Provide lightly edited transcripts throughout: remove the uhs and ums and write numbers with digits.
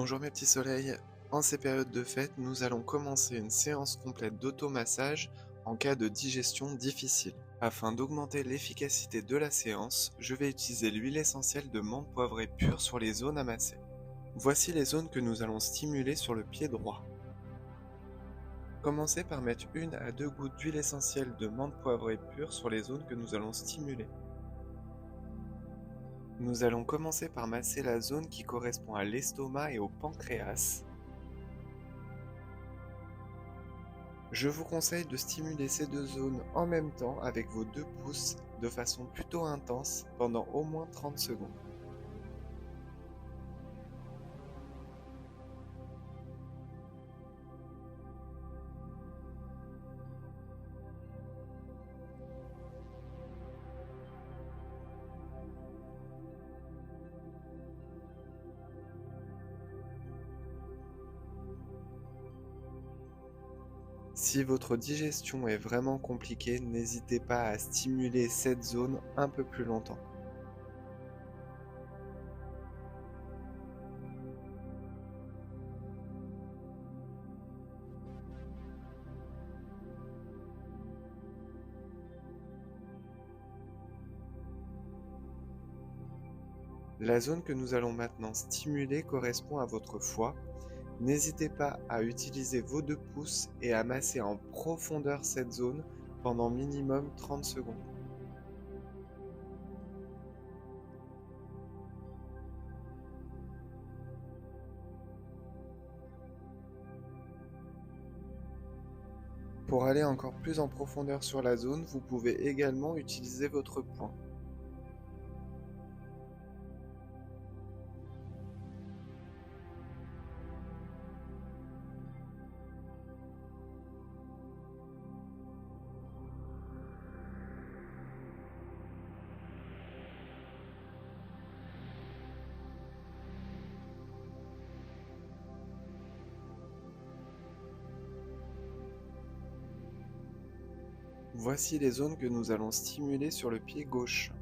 Bonjour mes petits soleils, en ces périodes de fête, nous allons commencer une séance complète d'automassage en cas de digestion difficile. Afin d'augmenter l'efficacité de la séance, je vais utiliser l'huile essentielle de menthe poivrée pure sur les zones à masser. Voici les zones que nous allons stimuler sur le pied droit. Commencez par mettre 1 à 2 gouttes d'huile essentielle de menthe poivrée pure sur les zones que nous allons stimuler. Nous allons commencer par masser la zone qui correspond à l'estomac et au pancréas. Je vous conseille de stimuler ces deux zones en même temps avec vos 2 pouces de façon plutôt intense pendant au moins 30 secondes. Si votre digestion est vraiment compliquée, n'hésitez pas à stimuler cette zone un peu plus longtemps. La zone que nous allons maintenant stimuler correspond à votre foie. N'hésitez pas à utiliser vos 2 pouces et à masser en profondeur cette zone pendant minimum 30 secondes. Pour aller encore plus en profondeur sur la zone, vous pouvez également utiliser votre poing. Voici les zones que nous allons stimuler sur le pied gauche.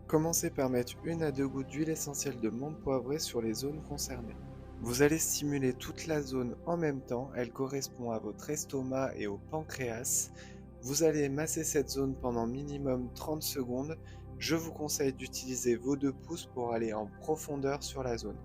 Commencez par mettre 1 à 2 gouttes d'huile essentielle de menthe poivrée sur les zones concernées. Vous allez stimuler toute la zone en même temps, elle correspond à votre estomac et au pancréas. Vous allez masser cette zone pendant minimum 30 secondes. Je vous conseille d'utiliser vos 2 pouces pour aller en profondeur sur la zone.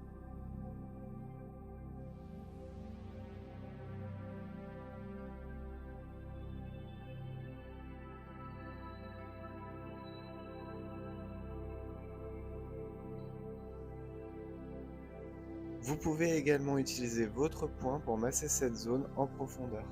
Vous pouvez également utiliser votre poing pour masser cette zone en profondeur.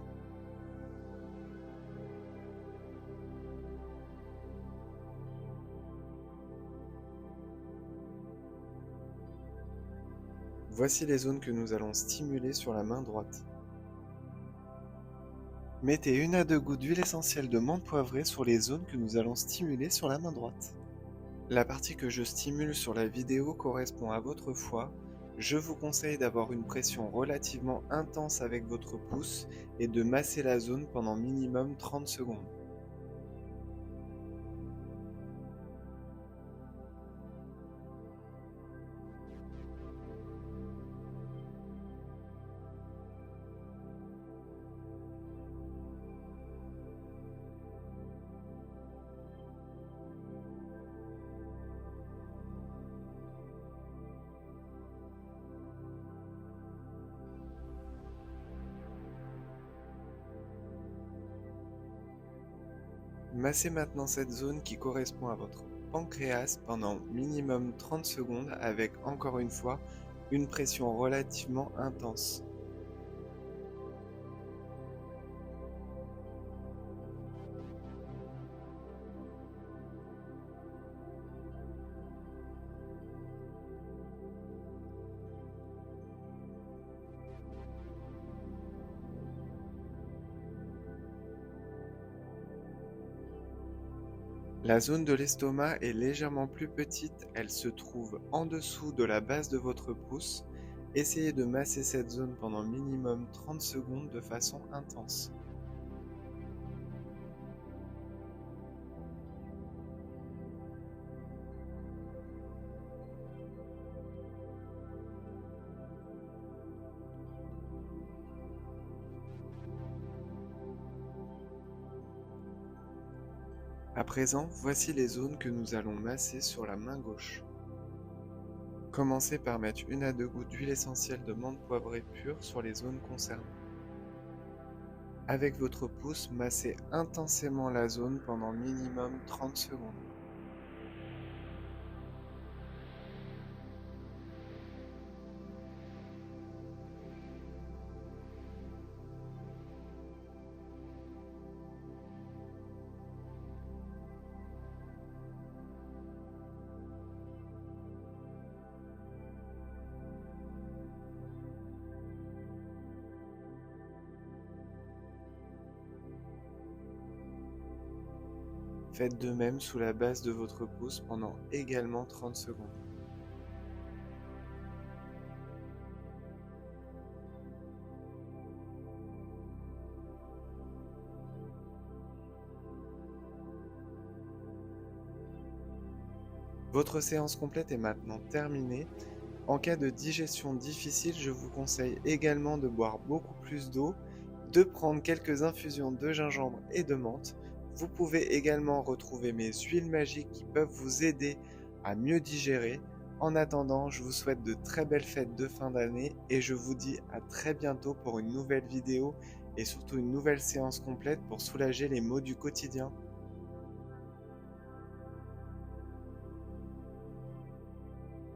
Voici les zones que nous allons stimuler sur la main droite. Mettez 1 à 2 gouttes d'huile essentielle de menthe poivrée sur les zones que nous allons stimuler sur la main droite. La partie que je stimule sur la vidéo correspond à votre foie. Je vous conseille d'avoir une pression relativement intense avec votre pouce et de masser la zone pendant minimum 30 secondes. Massez maintenant cette zone qui correspond à votre pancréas pendant minimum 30 secondes avec encore une fois une pression relativement intense. La zone de l'estomac est légèrement plus petite, elle se trouve en dessous de la base de votre pouce. Essayez de masser cette zone pendant minimum 30 secondes de façon intense. À présent, voici les zones que nous allons masser sur la main gauche. Commencez par mettre 1 à 2 gouttes d'huile essentielle de menthe poivrée pure sur les zones concernées. Avec votre pouce, massez intensément la zone pendant minimum 30 secondes. Faites de même sous la base de votre pouce pendant également 30 secondes. Votre séance complète est maintenant terminée. En cas de digestion difficile, je vous conseille également de boire beaucoup plus d'eau, de prendre quelques infusions de gingembre et de menthe. Vous pouvez également retrouver mes huiles magiques qui peuvent vous aider à mieux digérer. En attendant, je vous souhaite de très belles fêtes de fin d'année et je vous dis à très bientôt pour une nouvelle vidéo et surtout une nouvelle séance complète pour soulager les maux du quotidien.